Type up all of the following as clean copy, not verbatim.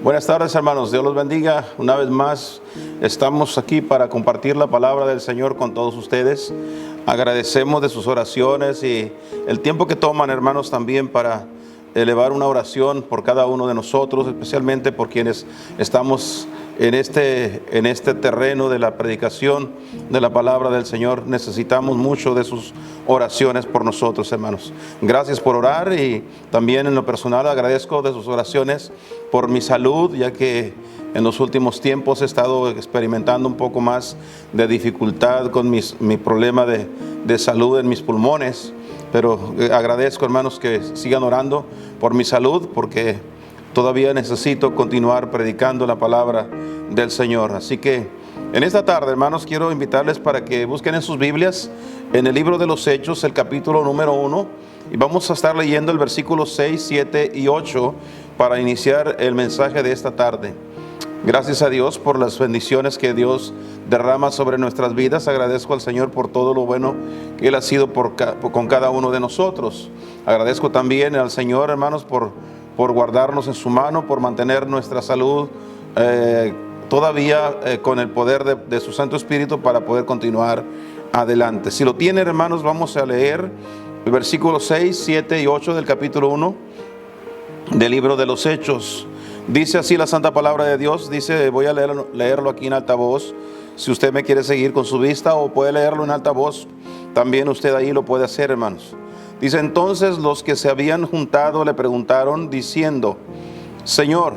Buenas tardes, hermanos. Dios los bendiga. Una vez más estamos aquí para compartir la palabra del Señor con todos ustedes. Agradecemos de sus oraciones y el tiempo que toman, hermanos, también para elevar una oración por cada uno de nosotros, especialmente por quienes estamos en este terreno de la predicación de la palabra del Señor. Necesitamos mucho de sus oraciones por nosotros, hermanos. Gracias por orar, y también en lo personal agradezco de sus oraciones por mi salud, ya que en los últimos tiempos he estado experimentando un poco más de dificultad con mi problema de salud en mis pulmones. Pero agradezco, hermanos, que sigan orando por mi salud, porque todavía necesito continuar predicando la palabra del Señor. Así que en esta tarde, hermanos, quiero invitarles para que busquen en sus Biblias, en el libro de los Hechos, el capítulo número 1, y vamos a estar leyendo el versículo 6, 7 y 8 para iniciar el mensaje de esta tarde. Gracias a Dios por las bendiciones que Dios derrama sobre nuestras vidas. Agradezco al Señor por todo lo bueno que Él ha sido con cada uno de nosotros. Agradezco también al Señor, hermanos, por guardarnos en su mano, por mantener nuestra salud todavía con el poder de su Santo Espíritu para poder continuar adelante. Si lo tienen, hermanos, vamos a leer el versículo 6, 7 y 8 del capítulo 1 del libro de los Hechos. Dice así la santa palabra de Dios. Dice, voy a leerlo aquí en altavoz. Si usted me quiere seguir con su vista, o puede leerlo en altavoz, también usted ahí lo puede hacer, hermanos. Dice: entonces los que se habían juntado le preguntaron diciendo: Señor,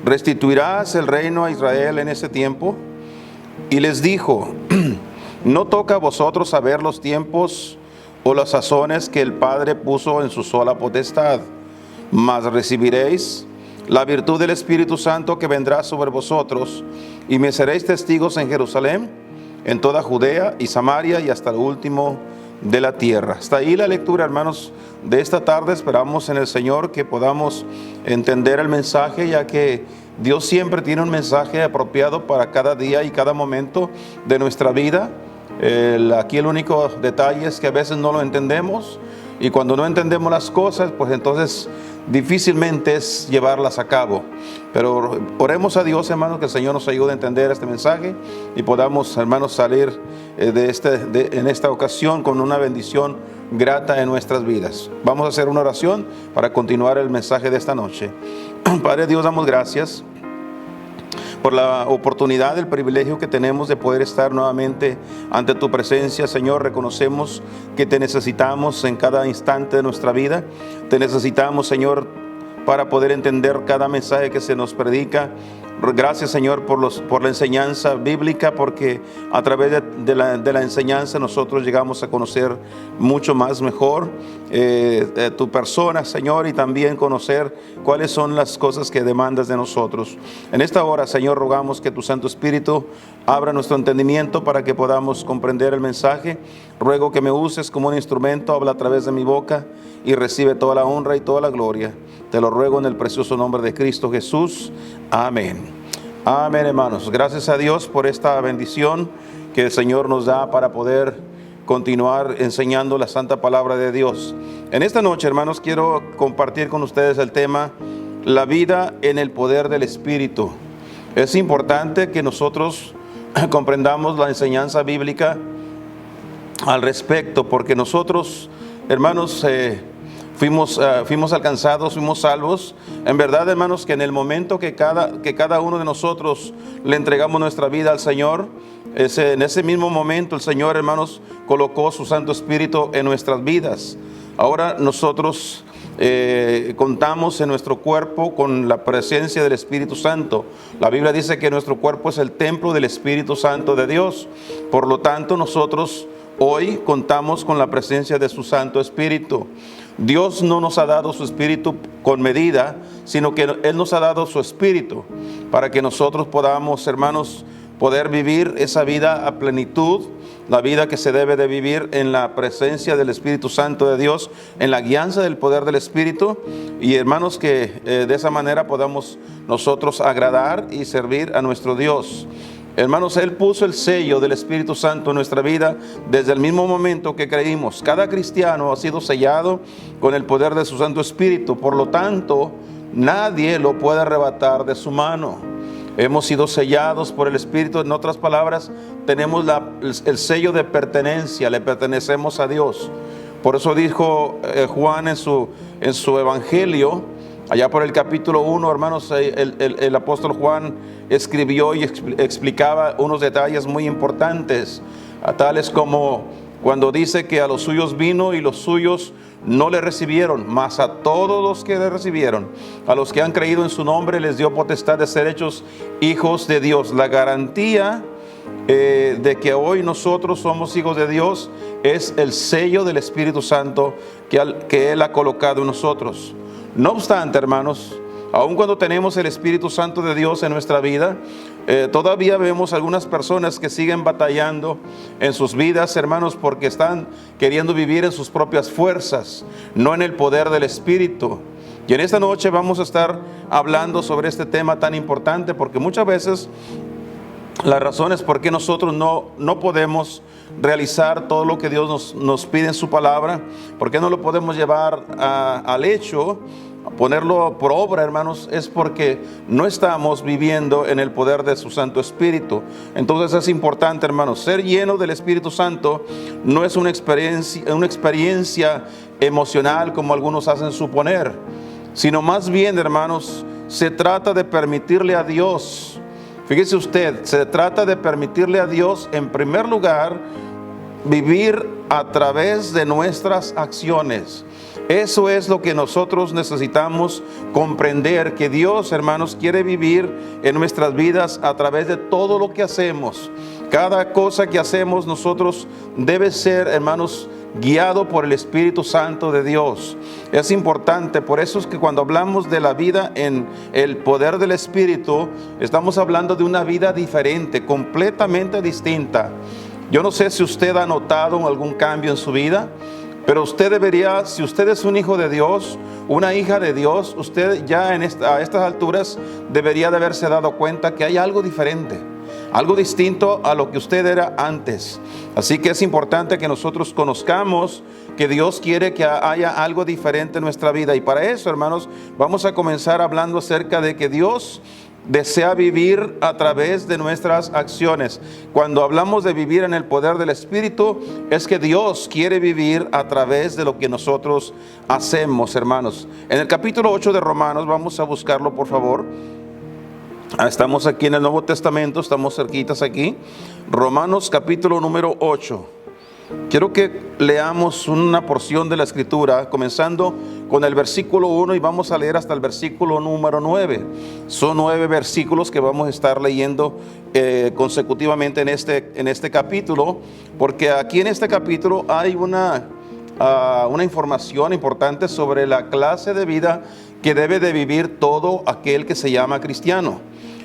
¿restituirás el reino a Israel en ese tiempo? Y les dijo: ¿no toca a vosotros saber los tiempos o las sazones que el Padre puso en su sola potestad? Mas recibiréis la virtud del Espíritu Santo que vendrá sobre vosotros, y me seréis testigos en Jerusalén, en toda Judea y Samaria y hasta el último de la tierra. Hasta ahí la lectura, hermanos, de esta tarde. Esperamos en el Señor que podamos entender el mensaje, ya que Dios siempre tiene un mensaje apropiado para cada día y cada momento de nuestra vida. Aquí el único detalle es que a veces no lo entendemos, y cuando no entendemos las cosas, pues entonces difícilmente es llevarlas a cabo. Pero oremos a Dios, hermanos, que el Señor nos ayude a entender este mensaje y podamos, hermanos, salir en esta ocasión con una bendición grata en nuestras vidas. Vamos a hacer una oración para continuar el mensaje de esta noche. Padre Dios, damos gracias por la oportunidad, el privilegio que tenemos de poder estar nuevamente ante tu presencia, Señor. Reconocemos que te necesitamos en cada instante de nuestra vida. Te necesitamos, Señor, para poder entender cada mensaje que se nos predica. Gracias, Señor, por la enseñanza bíblica, porque a través de la enseñanza nosotros llegamos a conocer mucho más mejor tu persona, Señor, y también conocer cuáles son las cosas que demandas de nosotros. En esta hora, Señor, rogamos que tu Santo Espíritu abra nuestro entendimiento para que podamos comprender el mensaje. Ruego que me uses como un instrumento, habla a través de mi boca y recibe toda la honra y toda la gloria. Te lo ruego en el precioso nombre de Cristo Jesús. Amén. Amén, hermanos. Gracias a Dios por esta bendición que el Señor nos da para poder continuar enseñando la santa palabra de Dios. En esta noche, hermanos, quiero compartir con ustedes el tema: la vida en el poder del Espíritu. Es importante que nosotros comprendamos la enseñanza bíblica al respecto, porque nosotros, hermanos, fuimos alcanzados, fuimos salvos. En verdad, hermanos, que en el momento que cada uno de nosotros le entregamos nuestra vida al Señor, en ese mismo momento el Señor, hermanos, colocó su Santo Espíritu en nuestras vidas. Ahora nosotros contamos en nuestro cuerpo con la presencia del Espíritu Santo. La Biblia dice que nuestro cuerpo es el templo del Espíritu Santo de Dios. Por lo tanto, nosotros hoy contamos con la presencia de su Santo Espíritu. Dios no nos ha dado su Espíritu con medida, sino que Él nos ha dado su Espíritu para que nosotros podamos, hermanos, poder vivir esa vida a plenitud, la vida que se debe de vivir en la presencia del Espíritu Santo de Dios, en la guianza del poder del Espíritu. Y hermanos, que de esa manera podamos nosotros agradar y servir a nuestro Dios. Hermanos, Él puso el sello del Espíritu Santo en nuestra vida desde el mismo momento que creímos. Cada cristiano ha sido sellado con el poder de su Santo Espíritu. Por lo tanto, nadie lo puede arrebatar de su mano. Hemos sido sellados por el Espíritu. En otras palabras, tenemos el sello de pertenencia, le pertenecemos a Dios. Por eso dijo Juan en su Evangelio, allá por el capítulo 1, hermanos, el apóstol Juan escribió y explicaba unos detalles muy importantes, tales como cuando dice que a los suyos vino y los suyos no le recibieron, mas a todos los que le recibieron, a los que han creído en su nombre, les dio potestad de ser hechos hijos de Dios. La garantía de que hoy nosotros somos hijos de Dios es el sello del Espíritu Santo que Él ha colocado en nosotros. No obstante, hermanos, aun cuando tenemos el Espíritu Santo de Dios en nuestra vida, todavía vemos algunas personas que siguen batallando en sus vidas, hermanos, porque están queriendo vivir en sus propias fuerzas, no en el poder del Espíritu. Y en esta noche vamos a estar hablando sobre este tema tan importante, porque muchas veces las razones por qué nosotros no podemos realizar todo lo que Dios nos pide en su palabra, por qué no lo podemos llevar al hecho, a ponerlo por obra, hermanos, es porque no estamos viviendo en el poder de su Santo Espíritu. Entonces es importante, hermanos, ser lleno del Espíritu Santo no es una experiencia emocional como algunos hacen suponer, sino más bien, hermanos, se trata de permitirle a Dios. Fíjese usted, se trata de permitirle a Dios, en primer lugar, vivir a través de nuestras acciones. Eso es lo que nosotros necesitamos comprender, que Dios, hermanos, quiere vivir en nuestras vidas a través de todo lo que hacemos. Cada cosa que hacemos nosotros debe ser, hermanos, guiado por el Espíritu Santo de Dios. Es importante, por eso es que cuando hablamos de la vida en el poder del Espíritu, estamos hablando de una vida diferente, completamente distinta. Yo no sé si usted ha notado algún cambio en su vida, pero usted debería, si usted es un hijo de Dios, una hija de Dios, usted ya a estas alturas debería de haberse dado cuenta que hay algo diferente, algo distinto a lo que usted era antes. Así que es importante que nosotros conozcamos que Dios quiere que haya algo diferente en nuestra vida. Y para eso, hermanos, vamos a comenzar hablando acerca de que Dios desea vivir a través de nuestras acciones. Cuando hablamos de vivir en el poder del Espíritu, es que Dios quiere vivir a través de lo que nosotros hacemos, hermanos. En el capítulo 8 de Romanos, vamos a buscarlo, por favor. Estamos aquí en el Nuevo Testamento, estamos cerquitas aquí. Romanos capítulo número 8. Quiero que leamos una porción de la Escritura, comenzando con el versículo 1 y vamos a leer hasta el versículo número 9. Son 9 versículos que vamos a estar leyendo consecutivamente en este capítulo, porque aquí en este capítulo hay una información importante sobre la clase de vida que debe de vivir todo aquel que se llama cristiano.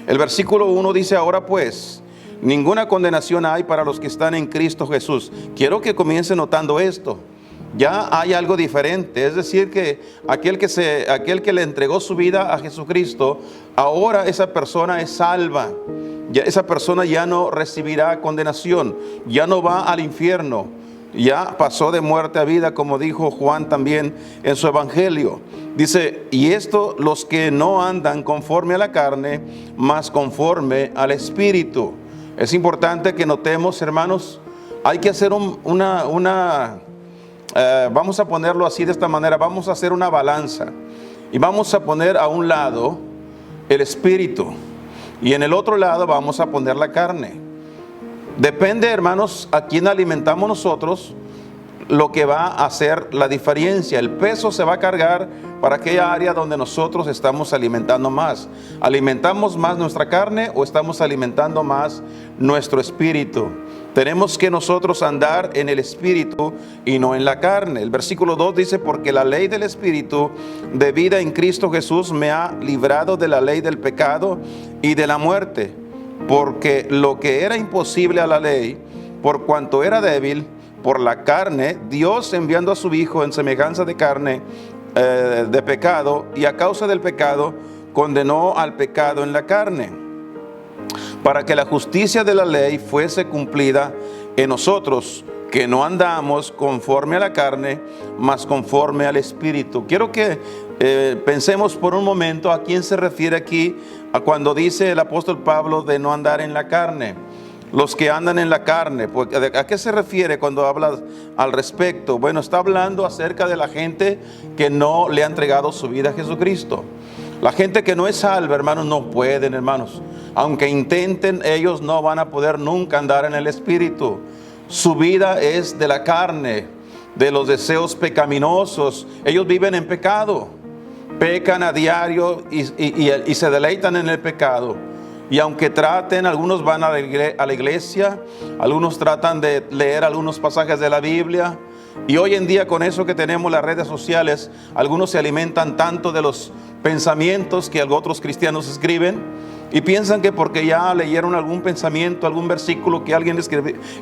El versículo 1 dice: ahora pues, ninguna condenación hay para los que están en Cristo Jesús. Quiero que comience notando esto. Ya hay algo diferente, es decir, que aquel que le entregó su vida a Jesucristo, ahora esa persona es salva. Ya esa persona ya no recibirá condenación, ya no va al infierno, ya pasó de muerte a vida, como dijo Juan también en su Evangelio. Dice: y esto los que no andan conforme a la carne, mas conforme al Espíritu. Es importante que notemos, hermanos, hay que hacer vamos a ponerlo así de esta manera, vamos a hacer una balanza y vamos a poner a un lado el Espíritu y en el otro lado vamos a poner la carne. Depende, hermanos, a quién alimentamos nosotros, lo que va a hacer la diferencia. El peso se va a cargar para aquella área donde nosotros estamos alimentando más. ¿Alimentamos más nuestra carne o estamos alimentando más nuestro espíritu? Tenemos que nosotros andar en el Espíritu y no en la carne. El versículo 2 dice: porque la ley del Espíritu de vida en Cristo Jesús me ha librado de la ley del pecado y de la muerte. Porque lo que era imposible a la ley, por cuanto era débil por la carne, Dios, enviando a su Hijo en semejanza de carne, de pecado, y a causa del pecado condenó al pecado en la carne, para que la justicia de la ley fuese cumplida en nosotros, porque no andamos conforme a la carne, mas conforme al Espíritu. Quiero que pensemos por un momento a quién se refiere aquí, a cuando dice el apóstol Pablo de no andar en la carne. Los que andan en la carne, ¿a qué se refiere cuando habla al respecto? Bueno, está hablando acerca de la gente que no le ha entregado su vida a Jesucristo. La gente que no es salva, hermanos, no pueden, hermanos. Aunque intenten, ellos no van a poder nunca andar en el Espíritu. Su vida es de la carne, de los deseos pecaminosos. Ellos viven en pecado, pecan a diario y se deleitan en el pecado. Y aunque traten, algunos van a la iglesia, algunos tratan de leer algunos pasajes de la Biblia. Y hoy en día, con eso que tenemos las redes sociales, algunos se alimentan tanto de los pensamientos que otros cristianos escriben y piensan que porque ya leyeron algún pensamiento, algún versículo que alguien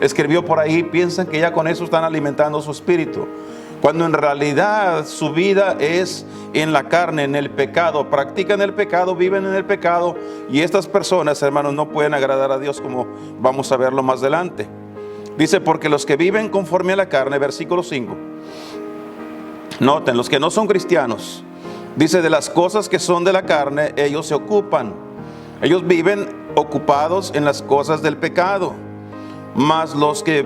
escribió por ahí, piensan que ya con eso están alimentando su espíritu, cuando en realidad su vida es en la carne, en el pecado. Practican el pecado, viven en el pecado, y estas personas, hermanos, no pueden agradar a Dios, como vamos a verlo más adelante. Dice, porque los que viven conforme a la carne, versículo 5. Noten, los que no son cristianos, dice, de las cosas que son de la carne, ellos se ocupan. Ellos viven ocupados en las cosas del pecado. Mas los que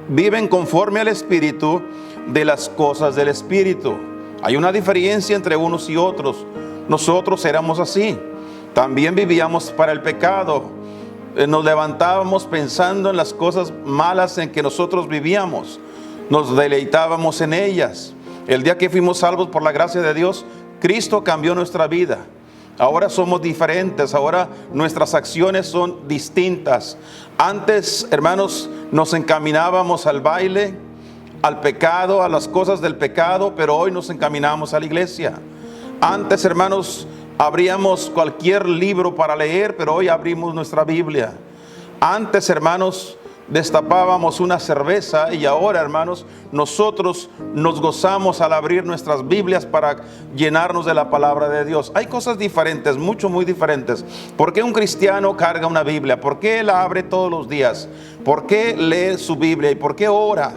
viven conforme al Espíritu, de las cosas del Espíritu. Hay una diferencia entre unos y otros. Nosotros éramos así. También vivíamos para el pecado. Nos levantábamos pensando en las cosas malas en que nosotros vivíamos. Nos deleitábamos en ellas. El día que fuimos salvos por la gracia de Dios, Cristo cambió nuestra vida. Ahora somos diferentes. Ahora nuestras acciones son distintas. Antes, hermanos, nos encaminábamos al baile, al pecado, a las cosas del pecado, pero hoy nos encaminamos a la iglesia. Antes, hermanos, abríamos cualquier libro para leer, pero hoy abrimos nuestra Biblia. Antes, hermanos, destapábamos una cerveza, y ahora, hermanos, nosotros nos gozamos al abrir nuestras Biblias para llenarnos de la palabra de Dios. Hay cosas diferentes, muy diferentes. ¿Por qué un cristiano carga una Biblia? ¿Por qué la abre todos los días? ¿Por qué lee su Biblia? ¿Y por qué ora?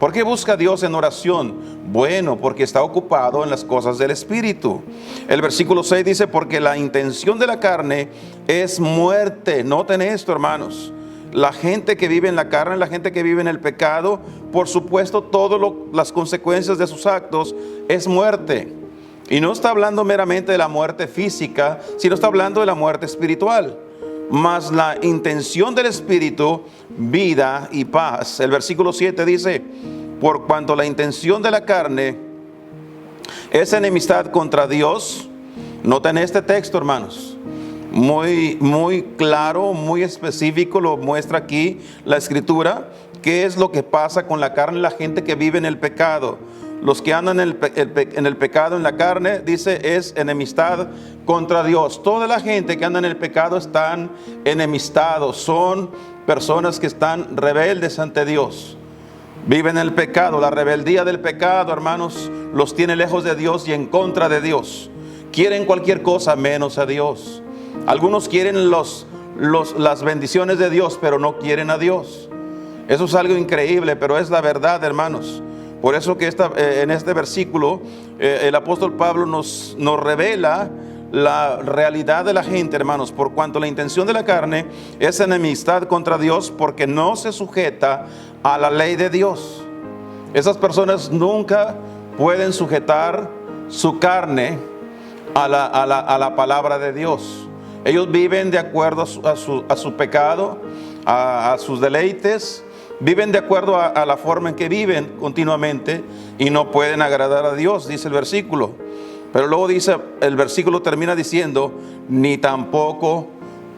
¿Por qué busca a Dios en oración? Bueno, porque está ocupado en las cosas del Espíritu. El versículo 6 dice, porque la intención de la carne es muerte. Noten esto, hermanos. La gente que vive en la carne, la gente que vive en el pecado, por supuesto, todas las consecuencias de sus actos es muerte. Y no está hablando meramente de la muerte física, sino está hablando de la muerte espiritual. Mas la intención del Espíritu, vida y paz. El versículo 7 dice, por cuanto la intención de la carne es enemistad contra Dios. Noten este texto, hermanos. Muy claro, muy específico, lo muestra aquí la Escritura. ¿Qué es lo que pasa con la carne? La gente que vive en el pecado. Los que andan en el pecado, en la carne, dice, es enemistad contra Dios. Toda la gente que anda en el pecado están enemistados. Son personas que están rebeldes ante Dios. Viven en el pecado. La rebeldía del pecado, hermanos, los tiene lejos de Dios y en contra de Dios. Quieren cualquier cosa menos a Dios. Algunos quieren las bendiciones de Dios, pero no quieren a Dios. Eso es algo increíble, pero es la verdad, hermanos. Por eso que en este versículo el apóstol Pablo nos revela la realidad de la gente, hermanos. Por cuanto la intención de la carne es enemistad contra Dios, porque no se sujeta a la ley de Dios. Esas personas nunca pueden sujetar su carne a la palabra de Dios. Ellos viven de acuerdo a su pecado, a sus deleites. Viven de acuerdo a la forma en que viven continuamente y no pueden agradar a Dios, dice el versículo. Pero luego dice, el versículo termina diciendo, ni tampoco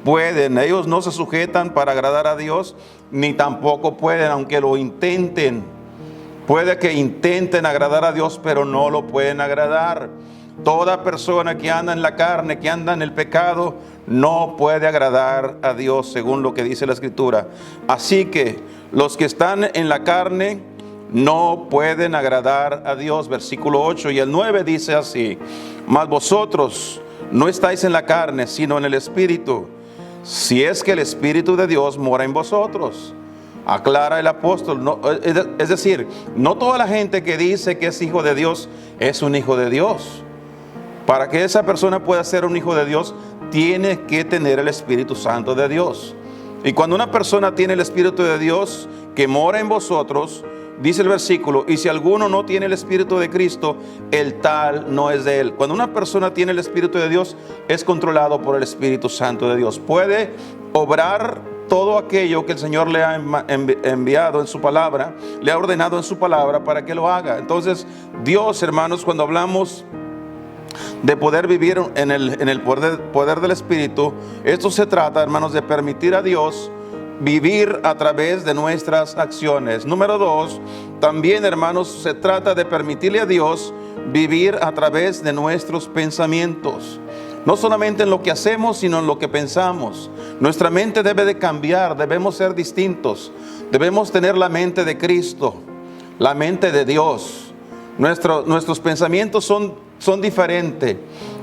pueden. Ellos no se sujetan para agradar a Dios, ni tampoco pueden, aunque lo intenten. Puede que intenten agradar a Dios, pero no lo pueden agradar. Toda persona que anda en la carne, que anda en el pecado, no puede agradar a Dios, según lo que dice la Escritura. Así que los que están en la carne no pueden agradar a Dios. Versículo 8 y el 9 dice así: mas vosotros no estáis en la carne, sino en el Espíritu, si es que el Espíritu de Dios mora en vosotros. Aclara el apóstol. Es decir, no toda la gente que dice que es hijo de Dios es un hijo de Dios. Para que esa persona pueda ser un hijo de Dios, tiene que tener el Espíritu Santo de Dios. Y cuando una persona tiene el Espíritu de Dios que mora en vosotros, dice el versículo, y si alguno no tiene el Espíritu de Cristo, el tal no es de él. Cuando una persona tiene el Espíritu de Dios, es controlado por el Espíritu Santo de Dios. Puede obrar todo aquello que el Señor le ha enviado en su palabra, le ha ordenado en su palabra para que lo haga. Entonces, Dios, hermanos, cuando hablamos de poder vivir en el poder del Espíritu, esto se trata, hermanos, de permitir a Dios vivir a través de nuestras acciones. Número 2, también, hermanos, se trata de permitirle a Dios vivir a través de nuestros pensamientos. No solamente en lo que hacemos, sino en lo que pensamos. Nuestra mente debe de cambiar, debemos ser distintos. Debemos tener la mente de Cristo, la mente de Dios. Nuestros pensamientos son diferentes.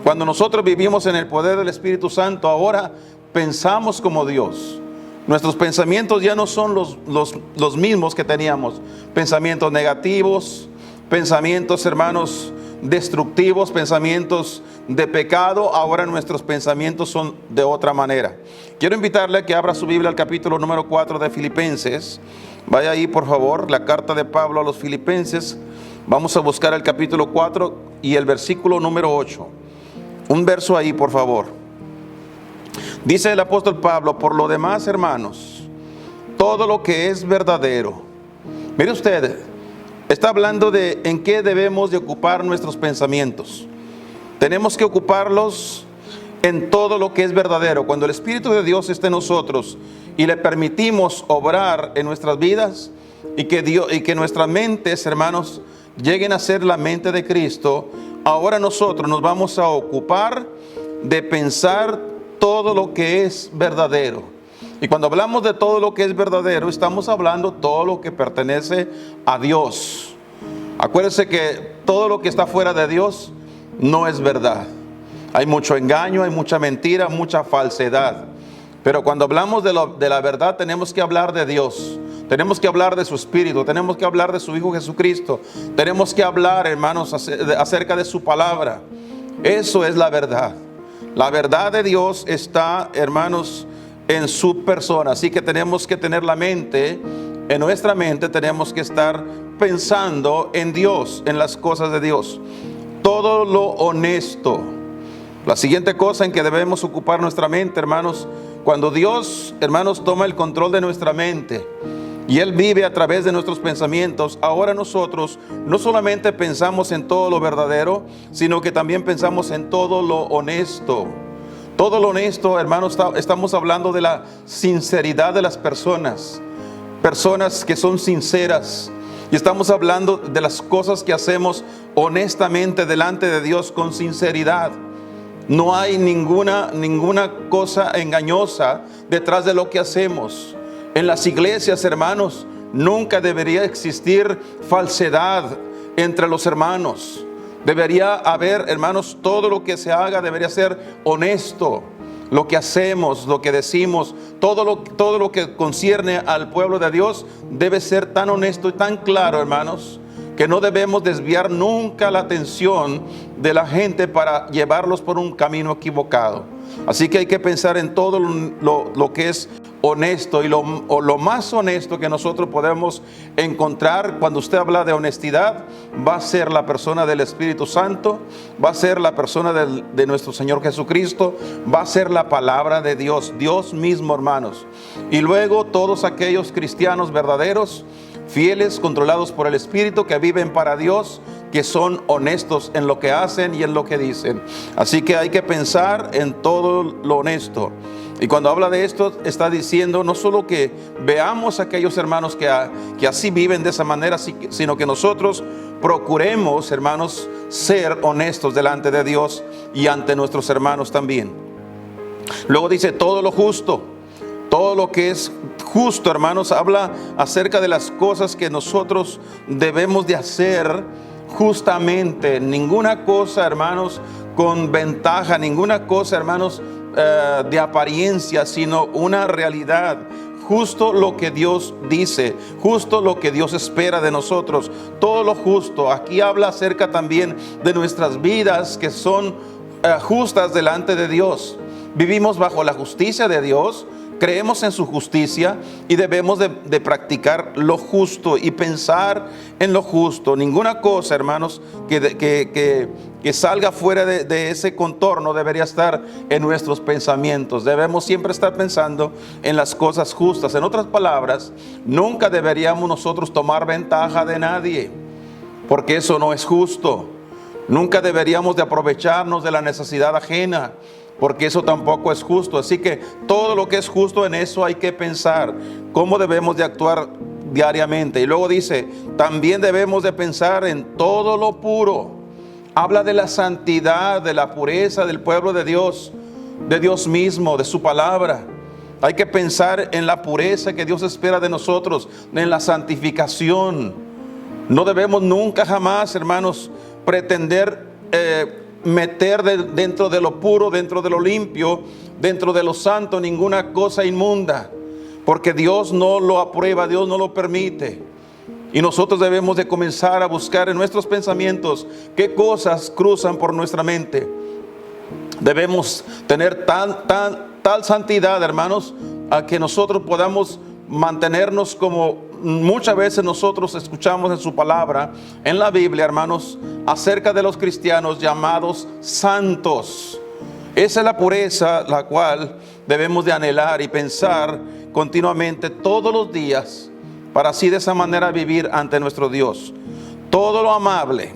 Cuando nosotros vivimos en el poder del Espíritu Santo, ahora pensamos como Dios. Nuestros pensamientos ya no son los mismos que teníamos. Pensamientos negativos, pensamientos, hermanos, destructivos, pensamientos de pecado. Ahora nuestros pensamientos son de otra manera. Quiero invitarle a que abra su Biblia al capítulo número 4 de Filipenses. Vaya ahí, por favor, la carta de Pablo a los Filipenses. Vamos a buscar el capítulo 4 y el versículo número 8. Un verso ahí, por favor. Dice el apóstol Pablo: por lo demás, hermanos, todo lo que es verdadero. Mire usted, está hablando de en qué debemos de ocupar nuestros pensamientos. Tenemos que ocuparlos en todo lo que es verdadero. Cuando el Espíritu de Dios esté en nosotros y le permitimos obrar en nuestras vidas, y que nuestras mentes, hermanos, lleguen a ser la mente de Cristo, ahora nosotros nos vamos a ocupar de pensar todo lo que es verdadero. Y cuando hablamos de todo lo que es verdadero, estamos hablando todo lo que pertenece a Dios. Acuérdense que todo lo que está fuera de Dios no es verdad. Hay mucho engaño, hay mucha mentira, mucha falsedad. Pero cuando hablamos de la verdad, tenemos que hablar de Dios. Tenemos que hablar de su Espíritu, tenemos que hablar de su Hijo Jesucristo. Tenemos que hablar, hermanos, acerca de su palabra. Eso es la verdad. La verdad de Dios está, hermanos, en su persona. Así que tenemos que tener la mente, en nuestra mente tenemos que estar pensando en Dios, en las cosas de Dios. Todo lo honesto. La siguiente cosa en que debemos ocupar nuestra mente, hermanos, cuando Dios, hermanos, toma el control de nuestra mente y Él vive a través de nuestros pensamientos, ahora nosotros no solamente pensamos en todo lo verdadero, sino que también pensamos en todo lo honesto. Todo lo honesto, hermanos, estamos hablando de la sinceridad de las personas. Personas que son sinceras. Y estamos hablando de las cosas que hacemos honestamente delante de Dios con sinceridad. No hay ninguna cosa engañosa detrás de lo que hacemos. En las iglesias, hermanos, nunca debería existir falsedad entre los hermanos. Debería haber, hermanos, todo lo que se haga debería ser honesto. Lo que hacemos, lo que decimos, todo lo que concierne al pueblo de Dios debe ser tan honesto y tan claro, hermanos, que no debemos desviar nunca la atención de la gente para llevarlos por un camino equivocado. Así que hay que pensar en todo lo que es honesto y lo más honesto que nosotros podemos encontrar. Cuando usted habla de honestidad, va a ser la persona del Espíritu Santo, va a ser la persona de nuestro Señor Jesucristo, va a ser la palabra de Dios, Dios mismo, hermanos. Y luego todos aquellos cristianos verdaderos, fieles, controlados por el Espíritu, que viven para Dios, que son honestos en lo que hacen y en lo que dicen. Así que hay que pensar en todo lo honesto. Y cuando habla de esto, está diciendo no solo que veamos a aquellos hermanos que así viven de esa manera, sino que nosotros procuremos, hermanos, ser honestos delante de Dios y ante nuestros hermanos también. Luego dice todo lo justo. Todo lo que es justo, hermanos, habla acerca de las cosas que nosotros debemos de hacer justamente. Ninguna cosa, hermanos, con ventaja, ninguna cosa, hermanos, de apariencia, sino una realidad justo lo que Dios dice, justo lo que Dios espera de nosotros, todo lo justo. Aquí habla acerca también de nuestras vidas que son justas delante de Dios. Vivimos bajo la justicia de Dios, creemos en su justicia y debemos de practicar lo justo y pensar en lo justo. Ninguna cosa, hermanos, que salga fuera de ese contorno debería estar en nuestros pensamientos. Debemos siempre estar pensando en las cosas justas. En otras palabras, nunca deberíamos nosotros tomar ventaja de nadie, porque eso no es justo. Nunca deberíamos de aprovecharnos de la necesidad ajena, porque eso tampoco es justo. Así que todo lo que es justo, en eso hay que pensar, cómo debemos de actuar diariamente. Y luego dice, también debemos de pensar en todo lo puro. Habla de la santidad, de la pureza del pueblo de Dios mismo, de su palabra. Hay que pensar en la pureza que Dios espera de nosotros, en la santificación. No debemos nunca jamás, hermanos, pretender meter dentro de lo puro, dentro de lo limpio, dentro de lo santo, ninguna cosa inmunda, porque Dios no lo aprueba, Dios no lo permite. Y nosotros debemos de comenzar a buscar en nuestros pensamientos qué cosas cruzan por nuestra mente. Debemos tener tal santidad, hermanos, a que nosotros podamos mantenernos como muchas veces nosotros escuchamos en su palabra, en la Biblia, hermanos, acerca de los cristianos llamados santos. Esa es la pureza la cual debemos de anhelar y pensar continuamente todos los días, para así de esa manera vivir ante nuestro Dios. Todo lo amable,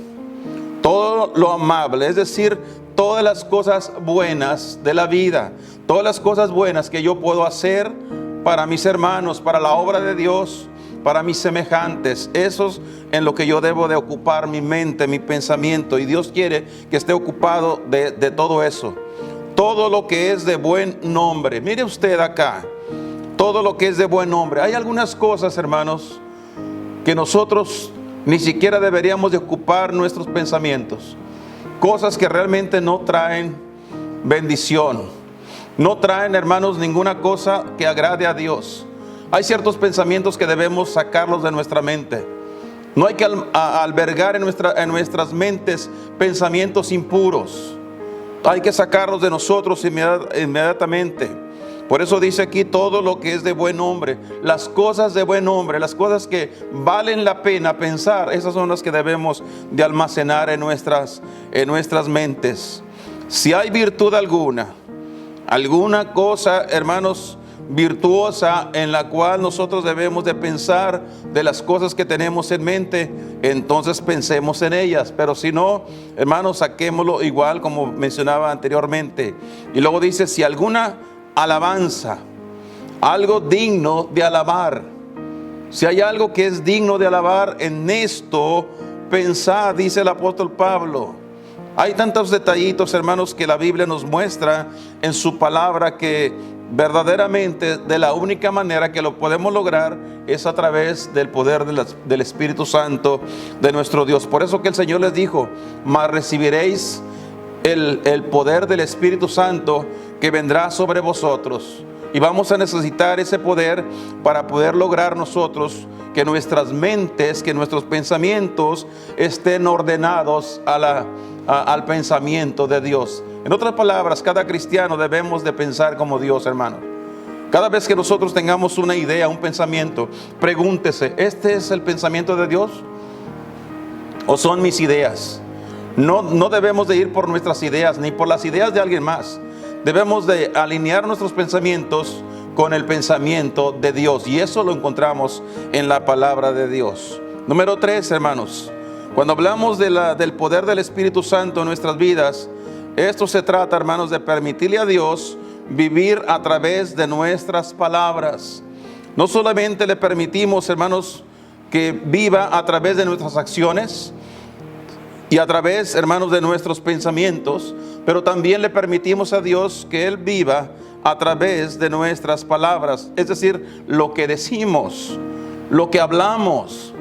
es decir, todas las cosas buenas de la vida, todas las cosas buenas que yo puedo hacer para mis hermanos, para la obra de Dios, para mis semejantes. Eso es en lo que yo debo de ocupar mi mente, mi pensamiento. Y Dios quiere que esté ocupado de todo eso. Todo lo que es de buen nombre. Mire usted acá, todo lo que es de buen nombre. Hay algunas cosas, hermanos, que nosotros ni siquiera deberíamos de ocupar nuestros pensamientos. Cosas que realmente no traen bendición. No traen, hermanos, ninguna cosa que agrade a Dios. Hay ciertos pensamientos que debemos sacarlos de nuestra mente. No hay que albergar en nuestras mentes pensamientos impuros. Hay que sacarlos de nosotros inmediatamente. Por eso dice aquí todo lo que es de buen nombre. Las cosas de buen nombre, las cosas que valen la pena pensar, esas son las que debemos de almacenar en nuestras mentes. Si hay virtud alguna cosa, hermanos, virtuosa en la cual nosotros debemos de pensar de las cosas que tenemos en mente, entonces pensemos en ellas. Pero si no, hermanos, saquémoslo igual como mencionaba anteriormente. Y luego dice, si alguna alabanza, algo digno de alabar, si hay algo que es digno de alabar, en esto pensad, dice el apóstol Pablo. Hay tantos detallitos, hermanos, que la Biblia nos muestra en su palabra, que verdaderamente de la única manera que lo podemos lograr es a través del poder del Espíritu Santo de nuestro Dios. Por eso que el Señor les dijo, mas recibiréis el poder del Espíritu Santo que vendrá sobre vosotros. Y vamos a necesitar ese poder para poder lograr nosotros que nuestras mentes, que nuestros pensamientos estén ordenados al pensamiento de Dios. En otras palabras, cada cristiano debemos de pensar como Dios, hermano. Cada vez que nosotros tengamos una idea, un pensamiento, pregúntese, ¿este es el pensamiento de Dios? ¿O son mis ideas? No debemos de ir por nuestras ideas, ni por las ideas de alguien más. Debemos de alinear nuestros pensamientos con el pensamiento de Dios. Y eso lo encontramos en la palabra de Dios. Número 3, hermanos. Cuando hablamos del poder del Espíritu Santo en nuestras vidas, esto se trata, hermanos, de permitirle a Dios vivir a través de nuestras palabras. No solamente le permitimos, hermanos, que viva a través de nuestras acciones y a través, hermanos, de nuestros pensamientos, pero también le permitimos a Dios que Él viva a través de nuestras palabras, es decir, lo que decimos, lo que hablamos.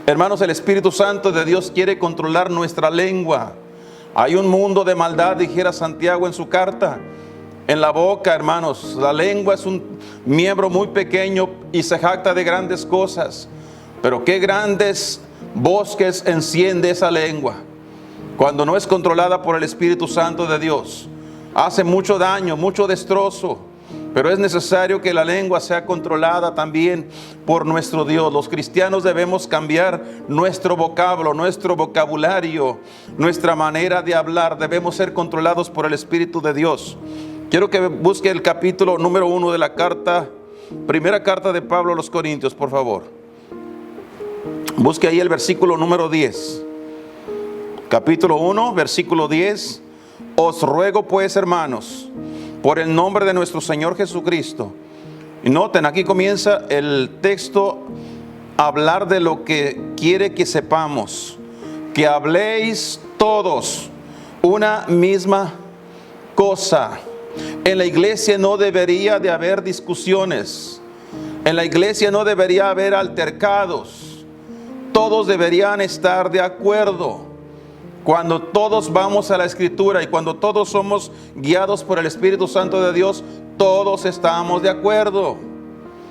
Hermanos, el Espíritu Santo de Dios quiere controlar nuestra lengua. Hay un mundo de maldad, dijera Santiago en su carta, en la boca, hermanos. La lengua es miembro muy pequeño y se jacta de grandes cosas. Pero qué grandes bosques enciende esa lengua cuando no es controlada por el Espíritu Santo de Dios. Hace mucho daño, mucho destrozo. Pero es necesario que la lengua sea controlada también por nuestro Dios. Los cristianos debemos cambiar nuestro vocablo, nuestro vocabulario, nuestra manera de hablar. Debemos ser controlados por el Espíritu de Dios. Quiero que busque el capítulo número 1 de la primera carta de Pablo a los Corintios, por favor. Busque ahí el versículo número 10. Capítulo 1, versículo 10. Os ruego pues, hermanos, por el nombre de nuestro Señor Jesucristo. Y noten, aquí comienza el texto a hablar de lo que quiere que sepamos. Que habléis todos una misma cosa. En la iglesia no debería de haber discusiones. En la iglesia no debería haber altercados. Todos deberían estar de acuerdo. Cuando todos vamos a la Escritura y cuando todos somos guiados por el Espíritu Santo de Dios, todos estamos de acuerdo.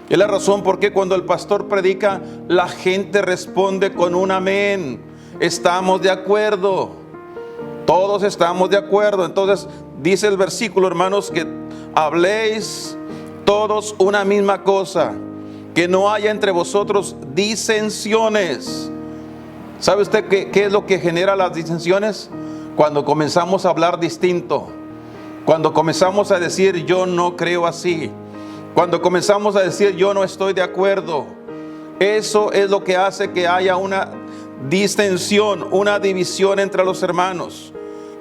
Es la razón por qué cuando el pastor predica, la gente responde con un amén. Estamos de acuerdo. Todos estamos de acuerdo. Entonces dice el versículo, hermanos, que habléis todos una misma cosa, que no haya entre vosotros disensiones. ¿Sabe usted qué es lo que genera las disensiones? Cuando comenzamos a hablar distinto, cuando comenzamos a decir yo no creo así, cuando comenzamos a decir yo no estoy de acuerdo. Eso es lo que hace que haya una disensión, una división entre los hermanos.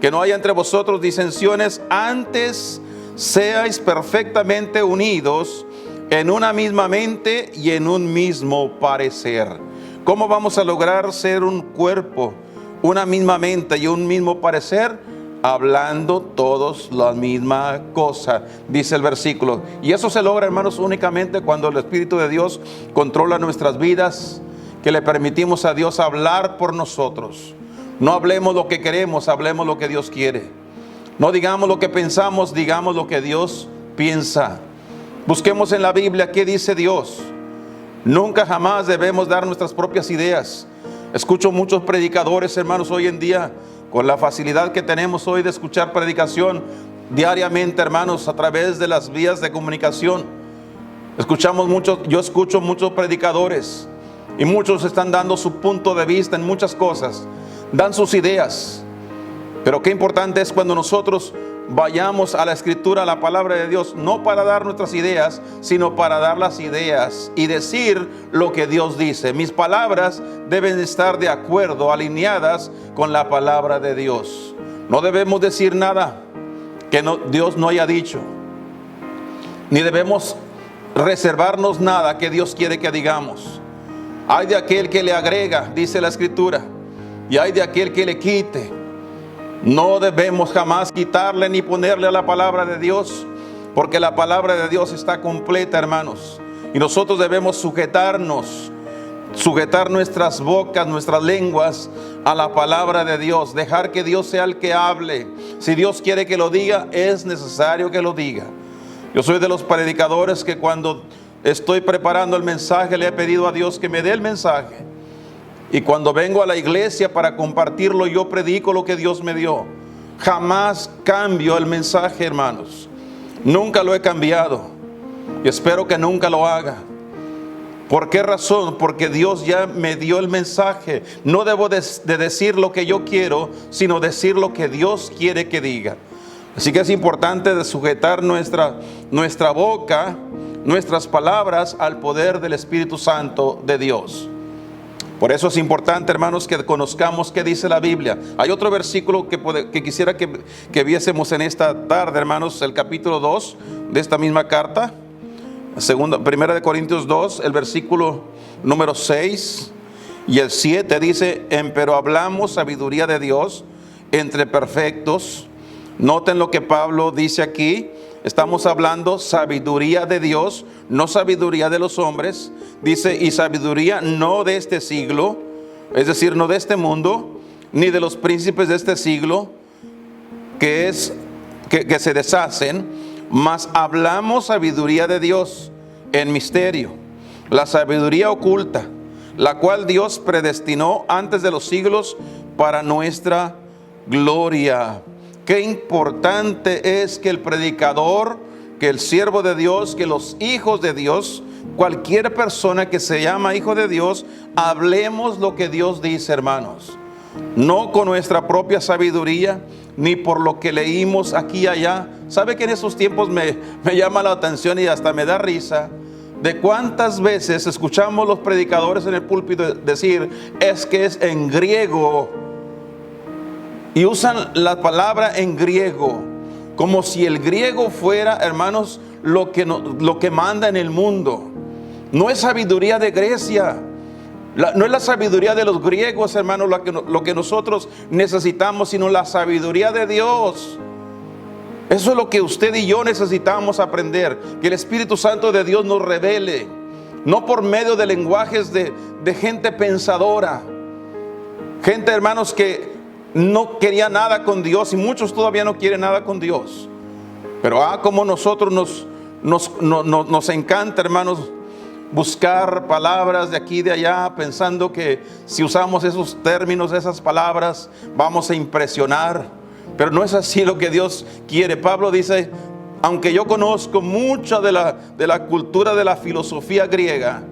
Que no haya entre vosotros disensiones, antes seáis perfectamente unidos en una misma mente y en un mismo parecer. ¿Cómo vamos a lograr ser un cuerpo, una misma mente y un mismo parecer? Hablando todos la misma cosa, dice el versículo. Y eso se logra, hermanos, únicamente cuando el Espíritu de Dios controla nuestras vidas, que le permitimos a Dios hablar por nosotros. No hablemos lo que queremos, hablemos lo que Dios quiere. No digamos lo que pensamos, digamos lo que Dios piensa. Busquemos en la Biblia qué dice Dios. Nunca jamás debemos dar nuestras propias ideas. Escucho muchos predicadores, hermanos, hoy en día, con la facilidad que tenemos hoy de escuchar predicación diariamente, hermanos, a través de las vías de comunicación. Yo escucho muchos predicadores y muchos están dando su punto de vista en muchas cosas, dan sus ideas. Pero qué importante es cuando nosotros vayamos a la Escritura, a la palabra de Dios, no para dar nuestras ideas, sino para dar las ideas y decir lo que Dios dice. Mis palabras deben estar de acuerdo, alineadas con la palabra de Dios. No debemos decir nada que Dios no haya dicho, ni debemos reservarnos nada que Dios quiere que digamos. Hay de aquel que le agrega, dice la Escritura, y hay de aquel que le quite. No debemos jamás quitarle ni ponerle a la palabra de Dios, porque la palabra de Dios está completa, hermanos. Y nosotros debemos sujetar nuestras bocas, nuestras lenguas a la palabra de Dios. Dejar que Dios sea el que hable. Si Dios quiere que lo diga, es necesario que lo diga. Yo soy de los predicadores que cuando estoy preparando el mensaje, le he pedido a Dios que me dé el mensaje. Y cuando vengo a la iglesia para compartirlo, yo predico lo que Dios me dio. Jamás cambio el mensaje, hermanos. Nunca lo he cambiado. Y espero que nunca lo haga. ¿Por qué razón? Porque Dios ya me dio el mensaje. No debo de decir lo que yo quiero, sino decir lo que Dios quiere que diga. Así que es importante de sujetar nuestra boca, nuestras palabras al poder del Espíritu Santo de Dios. Por eso es importante, hermanos, que conozcamos qué dice la Biblia. Hay otro versículo que quisiera que viésemos en esta tarde, hermanos, el capítulo 2 de esta misma carta. Primera de Corintios 2, el versículo número 6 y el 7 dice: pero hablamos sabiduría de Dios entre perfectos. Noten lo que Pablo dice aquí. Estamos hablando sabiduría de Dios, no sabiduría de los hombres. Dice, y sabiduría no de este siglo, es decir, no de este mundo, ni de los príncipes de este siglo, que se deshacen, mas hablamos sabiduría de Dios, en misterio, la sabiduría oculta, la cual Dios predestinó antes de los siglos para nuestra gloria. Qué importante es que el predicador, que el siervo de Dios, que los hijos de Dios, cualquier persona que se llama hijo de Dios, hablemos lo que Dios dice, hermanos. No con nuestra propia sabiduría, ni por lo que leímos aquí y allá. ¿Sabe que en esos tiempos me llama la atención y hasta me da risa? De cuántas veces escuchamos los predicadores en el púlpito decir, es que es en griego. Y usan la palabra en griego, como si el griego fuera, hermanos, lo que manda en el mundo. No es sabiduría de Grecia. No es la sabiduría de los griegos, hermanos, lo que nosotros necesitamos, sino la sabiduría de Dios. Eso es lo que usted y yo necesitamos aprender, que el Espíritu Santo de Dios nos revele, no por medio de lenguajes de gente pensadora, gente, hermanos, que no quería nada con Dios, y muchos todavía no quieren nada con Dios. Pero como nosotros nos encanta, hermanos, buscar palabras de aquí y de allá, pensando que si usamos esos términos, esas palabras, vamos a impresionar. Pero no es así lo que Dios quiere. Pablo dice, aunque yo conozco mucha de la cultura de la filosofía griega,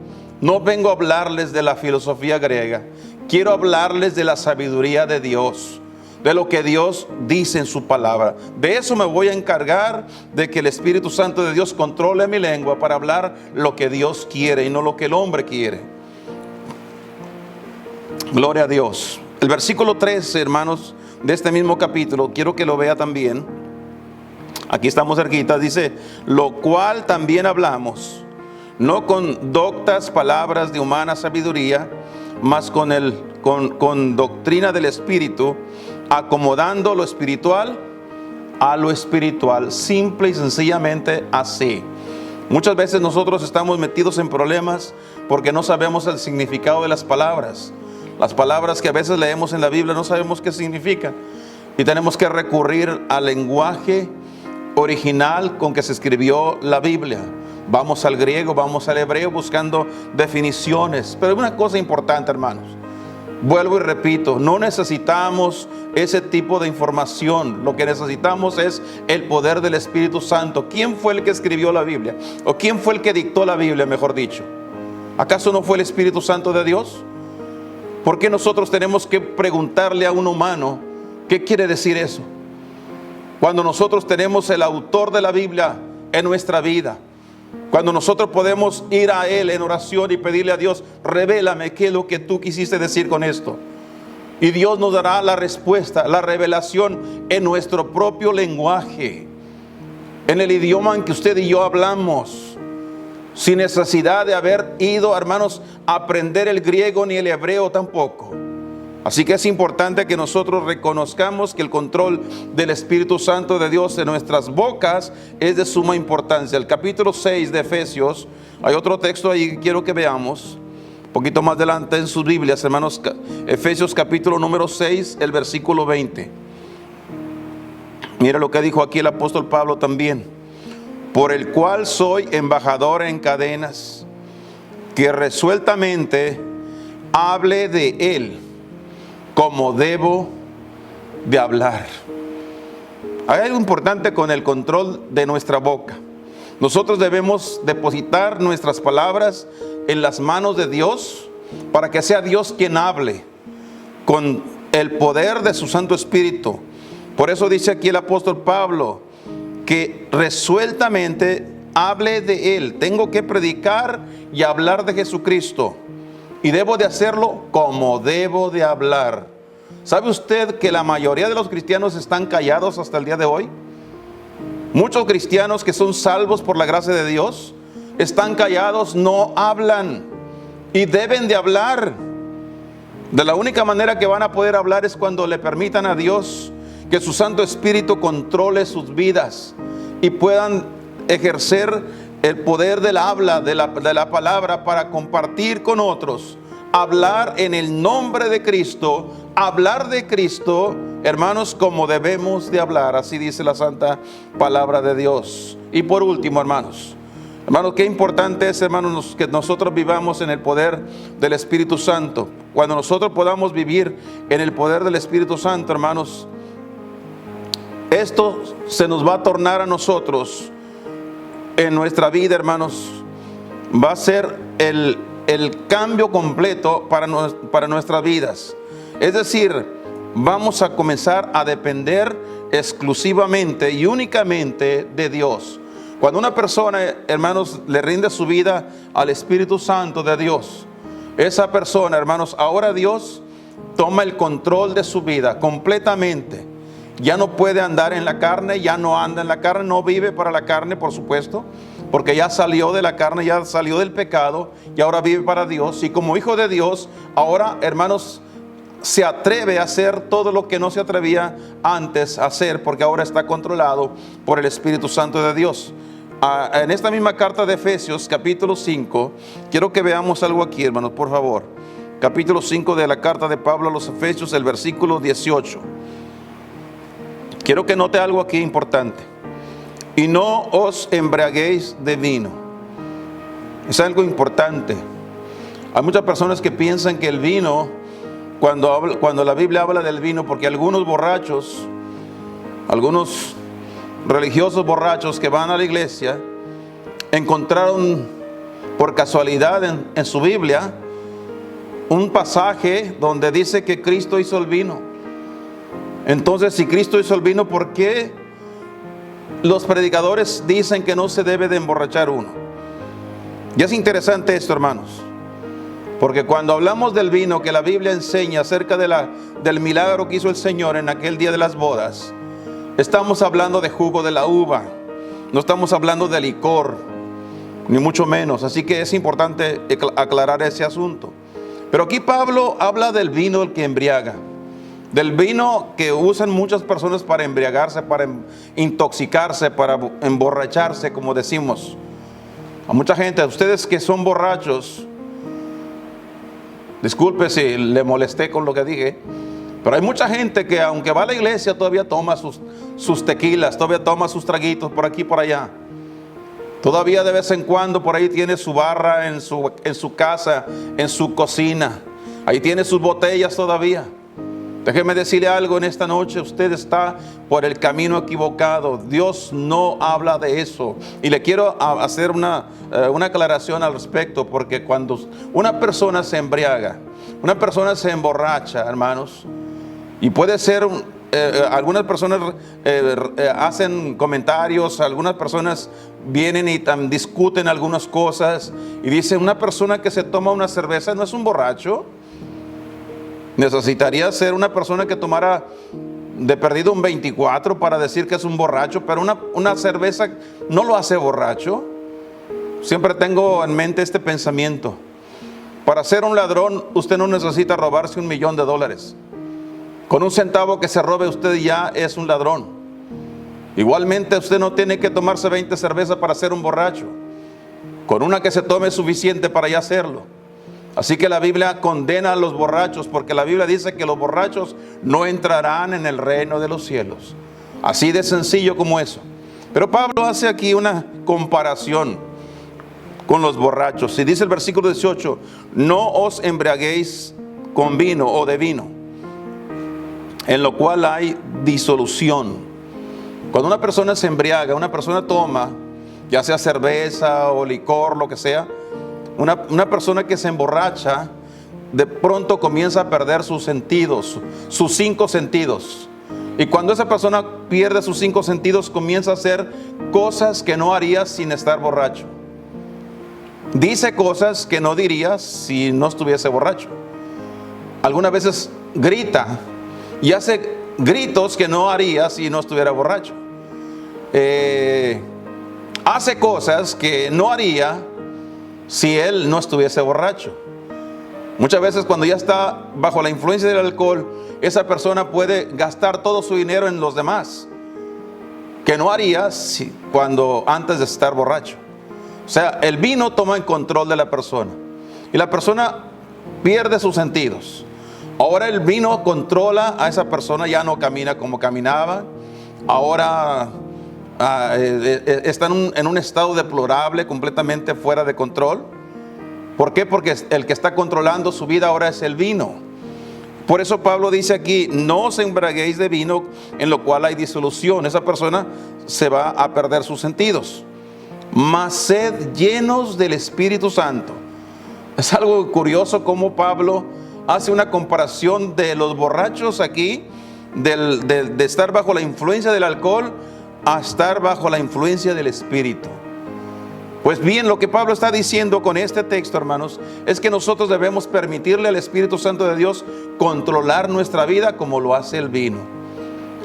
no vengo a hablarles de la filosofía griega. Quiero hablarles de la sabiduría de Dios, de lo que Dios dice en su palabra. De eso me voy a encargar, de que el Espíritu Santo de Dios controle mi lengua para hablar lo que Dios quiere y no lo que el hombre quiere. Gloria a Dios. El versículo 13, hermanos, de este mismo capítulo, quiero que lo vea también. Aquí estamos cerquita, dice, lo cual también hablamos, no con doctas palabras de humana sabiduría, mas con doctrina del Espíritu, acomodando lo espiritual a lo espiritual, simple y sencillamente así. Muchas veces nosotros estamos metidos en problemas porque no sabemos el significado de las palabras. Las palabras que a veces leemos en la Biblia no sabemos qué significan, y tenemos que recurrir al lenguaje original con que se escribió la Biblia. Vamos al griego, vamos al hebreo buscando definiciones. Pero hay una cosa importante, hermanos. Vuelvo y repito, no necesitamos ese tipo de información. Lo que necesitamos es el poder del Espíritu Santo. ¿Quién fue el que escribió la Biblia? ¿O quién fue el que dictó la Biblia, mejor dicho? ¿Acaso no fue el Espíritu Santo de Dios? ¿Por qué nosotros tenemos que preguntarle a un humano qué quiere decir eso? Cuando nosotros tenemos el autor de la Biblia en nuestra vida, cuando nosotros podemos ir a Él en oración y pedirle a Dios, revélame qué es lo que tú quisiste decir con esto. Y Dios nos dará la respuesta, la revelación en nuestro propio lenguaje, en el idioma en que usted y yo hablamos, sin necesidad de haber ido, hermanos, a aprender el griego ni el hebreo tampoco. Así que es importante que nosotros reconozcamos que el control del Espíritu Santo de Dios en nuestras bocas es de suma importancia. El capítulo 6 de Efesios, hay otro texto ahí que quiero que veamos, un poquito más adelante en sus Biblias, hermanos. Efesios capítulo número 6, el versículo 20. Mira lo que dijo aquí el apóstol Pablo también. Por el cual soy embajador en cadenas, que resueltamente hable de Él como debo de hablar. Hay algo importante con el control de nuestra boca. Nosotros debemos depositar nuestras palabras en las manos de Dios, para que sea Dios quien hable con el poder de su Santo Espíritu. Por eso dice aquí el apóstol Pablo, que resueltamente hable de Él. Tengo que predicar y hablar de Jesucristo, y debo de hacerlo como debo de hablar. ¿Sabe usted que la mayoría de los cristianos están callados hasta el día de hoy? Muchos cristianos que son salvos por la gracia de Dios están callados, no hablan, y deben de hablar. De la única manera que van a poder hablar es cuando le permitan a Dios que su Santo Espíritu controle sus vidas y puedan ejercer el poder del habla, de la palabra, para compartir con otros, hablar en el nombre de Cristo, hablar de Cristo, hermanos, como debemos de hablar. Así dice la santa palabra de Dios. Y por último, hermanos, Hermanos, qué importante es, hermanos, que nosotros vivamos en el poder del Espíritu Santo. Cuando nosotros podamos vivir en el poder del Espíritu Santo, hermanos, esto se nos va a tornar a nosotros en nuestra vida, hermanos. Va a ser el cambio completo para nuestras vidas. Es decir, vamos a comenzar a depender exclusivamente y únicamente de Dios. Cuando una persona, hermanos, le rinde su vida al Espíritu Santo de Dios, esa persona, hermanos, ahora Dios toma el control de su vida completamente. Ya no puede andar en la carne, ya no anda en la carne, no vive para la carne, por supuesto, porque ya salió de la carne, ya salió del pecado y ahora vive para Dios. Y como hijo de Dios, ahora, hermanos, se atreve a hacer todo lo que no se atrevía antes a hacer, porque ahora está controlado por el Espíritu Santo de Dios. En esta misma carta de Efesios, capítulo 5, quiero que veamos algo aquí, hermanos, por favor. Capítulo 5 de la carta de Pablo a los Efesios, el versículo 18. Quiero que note algo aquí importante. Y no os embriaguéis de vino. Es algo importante. Hay muchas personas que piensan que el vino, cuando la Biblia habla del vino, porque algunos borrachos, algunos religiosos borrachos que van a la iglesia, encontraron por casualidad en su Biblia un pasaje donde dice que Cristo hizo el vino. Entonces, si Cristo hizo el vino, ¿por qué los predicadores dicen que no se debe de emborrachar uno? Y es interesante esto, hermanos, porque cuando hablamos del vino que la Biblia enseña acerca del milagro que hizo el Señor en aquel día de las bodas, estamos hablando de jugo de la uva, no estamos hablando de licor, ni mucho menos. Así que es importante aclarar ese asunto. Pero aquí Pablo habla del vino el que embriaga, del vino que usan muchas personas para embriagarse, para intoxicarse, para emborracharse, como decimos. A mucha gente, a ustedes que son borrachos, disculpe si le molesté con lo que dije, pero hay mucha gente que aunque va a la iglesia todavía toma sus tequilas, todavía toma sus traguitos por aquí y por allá. Todavía de vez en cuando por ahí tiene su barra en su casa, en su cocina. Ahí tiene sus botellas todavía. Déjeme decirle algo en esta noche, usted está por el camino equivocado. Dios no habla de eso. Y le quiero hacer una aclaración al respecto, porque cuando una persona se embriaga, una persona se emborracha, hermanos, y puede ser, algunas personas hacen comentarios, algunas personas vienen y discuten algunas cosas y dicen, una persona que se toma una cerveza no es un borracho. Necesitaría ser una persona que tomara de perdido un 24 para decir que es un borracho, pero una cerveza no lo hace borracho. Siempre tengo en mente este pensamiento. Para ser un ladrón, usted no necesita robarse $1,000,000. Con un centavo que se robe usted ya es un ladrón. Igualmente usted no tiene que tomarse 20 cervezas para ser un borracho. Con una que se tome es suficiente para ya hacerlo. Así que la Biblia condena a los borrachos, porque la Biblia dice que los borrachos no entrarán en el reino de los cielos. Así de sencillo como eso. Pero Pablo hace aquí una comparación con los borrachos. Y dice el versículo 18, no os embriaguéis con vino o de vino, en lo cual hay disolución. Cuando una persona se embriaga, una persona toma, ya sea cerveza o licor, lo que sea, una persona que se emborracha, de pronto comienza a perder sus sentidos, sus 5 sentidos. Y cuando esa persona pierde sus 5 sentidos, comienza a hacer cosas que no haría sin estar borracho. Dice cosas que no diría si no estuviese borracho. Algunas veces grita y hace gritos que no haría si no estuviera borracho. Hace cosas que no haría si él no estuviese borracho. Muchas veces cuando ya está bajo la influencia del alcohol, esa persona puede gastar todo su dinero en los demás, que no haría antes de estar borracho. O sea, el vino toma el control de la persona y la persona pierde sus sentidos. Ahora el vino controla a esa persona, ya no camina como caminaba. Ahora está en un estado deplorable, completamente fuera de control. ¿Por qué? Porque el que está controlando su vida ahora es el vino. Por eso Pablo dice aquí: no os embriaguéis de vino en lo cual hay disolución. Esa persona se va a perder sus sentidos. Mas sed llenos del Espíritu Santo. Es algo curioso cómo Pablo hace una comparación de los borrachos aquí, de estar bajo la influencia del alcohol a estar bajo la influencia del Espíritu. Pues bien, lo que Pablo está diciendo con este texto, hermanos, es que nosotros debemos permitirle al Espíritu Santo de Dios controlar nuestra vida como lo hace el vino.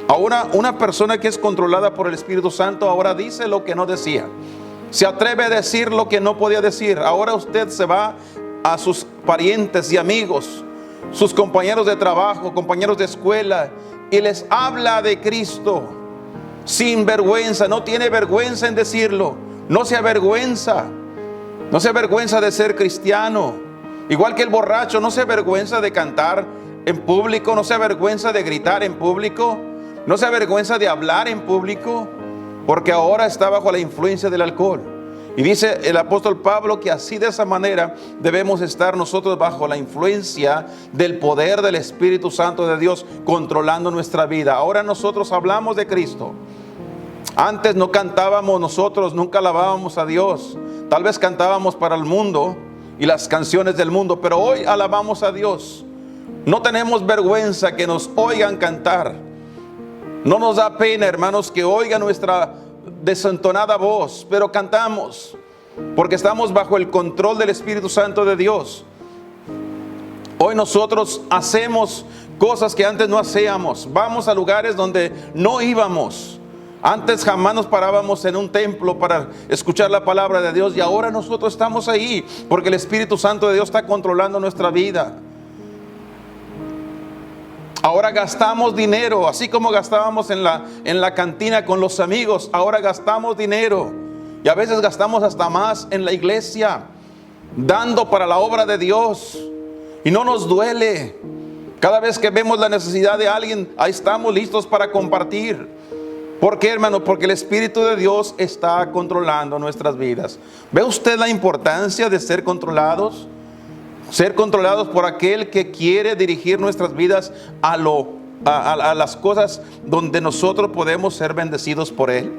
Ahora, una persona que es controlada por el Espíritu Santo ahora dice lo que no decía. Se atreve a decir lo que no podía decir. Ahora usted se va a sus parientes y amigos, sus compañeros de trabajo, compañeros de escuela, y les habla de Cristo sin vergüenza. No tiene vergüenza en decirlo. No se avergüenza. No se avergüenza de ser cristiano. Igual que el borracho no se avergüenza de cantar en público, no se avergüenza de gritar en público, no se avergüenza de hablar en público, porque ahora está bajo la influencia del alcohol. Y dice el apóstol Pablo que así, de esa manera, debemos estar nosotros bajo la influencia del poder del Espíritu Santo de Dios controlando nuestra vida. Ahora nosotros hablamos de Cristo. Antes no cantábamos nosotros, nunca alabábamos a Dios. Tal vez cantábamos para el mundo y las canciones del mundo, pero hoy alabamos a Dios. No tenemos vergüenza que nos oigan cantar. No nos da pena, hermanos, que oigan nuestra desentonada voz, pero cantamos porque estamos bajo el control del Espíritu Santo de Dios. Hoy nosotros hacemos cosas que antes no hacíamos. Vamos a lugares donde no íbamos. Antes jamás nos parábamos en un templo para escuchar la palabra de Dios, y ahora nosotros estamos ahí porque el Espíritu Santo de Dios está controlando nuestra vida. Ahora gastamos dinero, así como gastábamos en la cantina con los amigos. Ahora gastamos dinero, y a veces gastamos hasta más en la iglesia, dando para la obra de Dios, y no nos duele. Cada vez que vemos la necesidad de alguien, ahí estamos listos para compartir. ¿Por qué, hermano? Porque el Espíritu de Dios está controlando nuestras vidas. ¿Ve usted la importancia de ser controlados? Ser controlados por aquel que quiere dirigir nuestras vidas a las cosas donde nosotros podemos ser bendecidos por Él.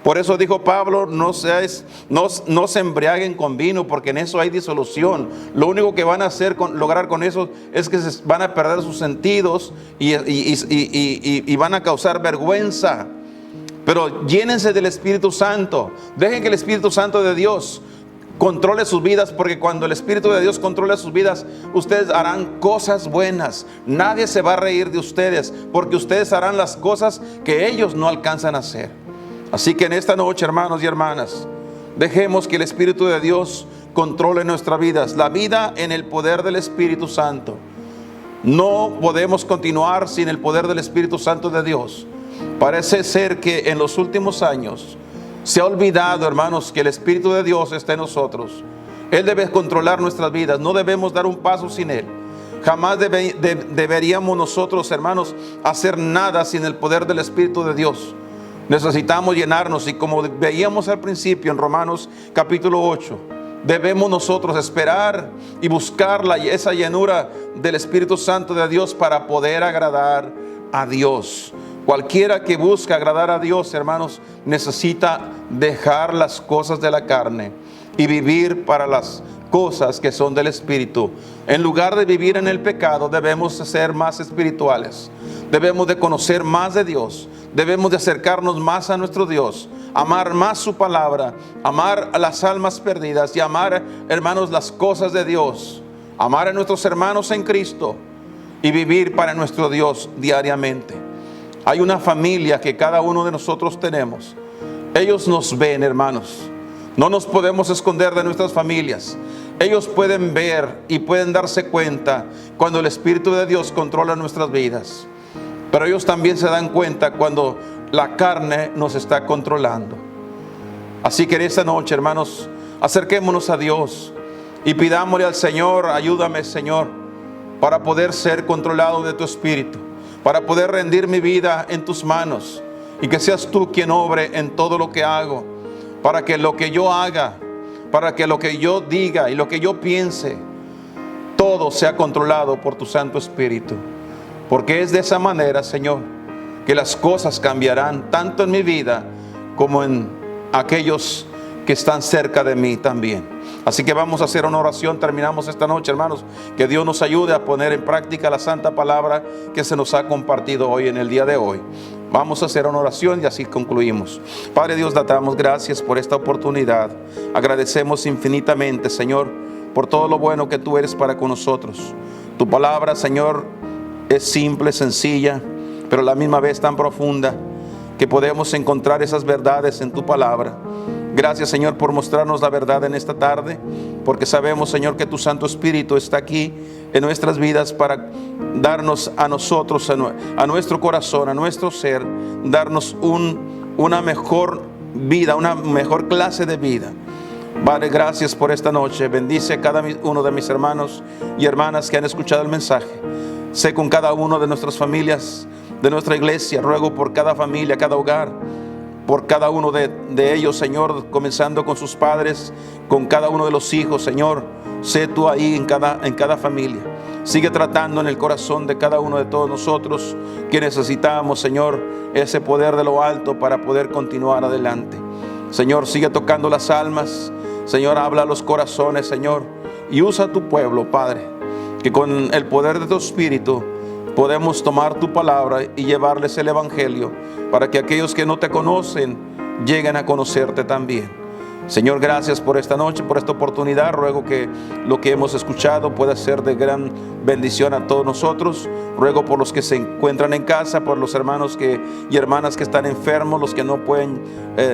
Por eso dijo Pablo: no se embriaguen con vino, porque en eso hay disolución. Lo único que van a lograr con eso es que van a perder sus sentidos y van a causar vergüenza. Pero llénense del Espíritu Santo. Dejen que el Espíritu Santo de Dios controle sus vidas, porque cuando el Espíritu de Dios controle sus vidas, ustedes harán cosas buenas. Nadie se va a reír de ustedes, porque ustedes harán las cosas que ellos no alcanzan a hacer. Así que en esta noche, hermanos y hermanas, dejemos que el Espíritu de Dios controle nuestras vidas. La vida en el poder del Espíritu Santo. No podemos continuar sin el poder del Espíritu Santo de Dios. Parece ser que en los últimos años se ha olvidado, hermanos, que el Espíritu de Dios está en nosotros. Él debe controlar nuestras vidas. No debemos dar un paso sin Él. Jamás deberíamos nosotros, hermanos, hacer nada sin el poder del Espíritu de Dios. Necesitamos llenarnos, y como veíamos al principio en Romanos capítulo 8, debemos nosotros esperar y buscar esa llenura del Espíritu Santo de Dios para poder agradar a Dios. Cualquiera que busca agradar a Dios, hermanos, necesita dejar las cosas de la carne y vivir para las cosas que son del Espíritu. En lugar de vivir en el pecado, debemos ser más espirituales. Debemos de conocer más de Dios. Debemos de acercarnos más a nuestro Dios, amar más su palabra, amar a las almas perdidas y amar, hermanos, las cosas de Dios. Amar a nuestros hermanos en Cristo y vivir para nuestro Dios diariamente. Hay una familia que cada uno de nosotros tenemos. Ellos nos ven, hermanos. No nos podemos esconder de nuestras familias. Ellos pueden ver y pueden darse cuenta cuando el Espíritu de Dios controla nuestras vidas. Pero ellos también se dan cuenta cuando la carne nos está controlando. Así que en esta noche, hermanos, acerquémonos a Dios y pidámosle al Señor: ayúdame, Señor, para poder ser controlado de tu Espíritu, para poder rendir mi vida en tus manos y que seas tú quien obre en todo lo que hago, para que lo que yo haga, para que lo que yo diga y lo que yo piense, todo sea controlado por tu Santo Espíritu. Porque es de esa manera, Señor, que las cosas cambiarán tanto en mi vida como en aquellos que están cerca de mí también. Así que vamos a hacer una oración. Terminamos esta noche, hermanos. Que Dios nos ayude a poner en práctica la santa palabra que se nos ha compartido hoy en el día de hoy. Vamos a hacer una oración y así concluimos. Padre Dios, te damos gracias por esta oportunidad. Agradecemos infinitamente, Señor, por todo lo bueno que tú eres para con nosotros. Tu palabra, Señor, es simple, sencilla, pero a la misma vez tan profunda, que podemos encontrar esas verdades en tu palabra. Gracias, Señor, por mostrarnos la verdad en esta tarde, porque sabemos, Señor, que tu Santo Espíritu está aquí en nuestras vidas para darnos a nosotros, a nuestro corazón, a nuestro ser, darnos una mejor vida, una mejor clase de vida. Padre, gracias por esta noche. Bendice a cada uno de mis hermanos y hermanas que han escuchado el mensaje. Sé con cada uno de nuestras familias, de nuestra iglesia. Ruego por cada familia, cada hogar, por cada uno de ellos, Señor, comenzando con sus padres, con cada uno de los hijos, Señor. Sé tú ahí en cada familia. Sigue tratando en el corazón de cada uno de todos nosotros, que necesitamos, Señor, ese poder de lo alto para poder continuar adelante. Señor, sigue tocando las almas. Señor, habla a los corazones, Señor, y usa a tu pueblo, Padre, que con el poder de tu Espíritu podemos tomar tu palabra y llevarles el Evangelio, para que aquellos que no te conocen lleguen a conocerte también. Señor, gracias por esta noche, por esta oportunidad. Ruego que lo que hemos escuchado pueda ser de gran bendición a todos nosotros. Ruego por los que se encuentran en casa, por los hermanos y hermanas que están enfermos, los que no pueden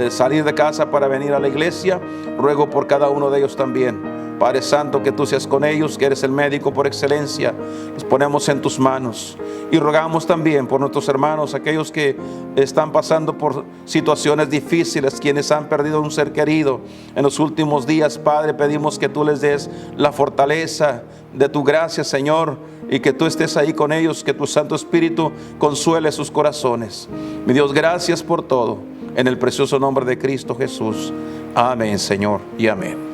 salir de casa para venir a la iglesia. Ruego por cada uno de ellos también. Padre Santo, que tú seas con ellos, que eres el médico por excelencia. Los ponemos en tus manos y rogamos también por nuestros hermanos, aquellos que están pasando por situaciones difíciles, quienes han perdido un ser querido en los últimos días. Padre, pedimos que tú les des la fortaleza de tu gracia, Señor, y que tú estés ahí con ellos, que tu Santo Espíritu consuele sus corazones. Mi Dios, gracias por todo, en el precioso nombre de Cristo Jesús. Amén, Señor, y amén.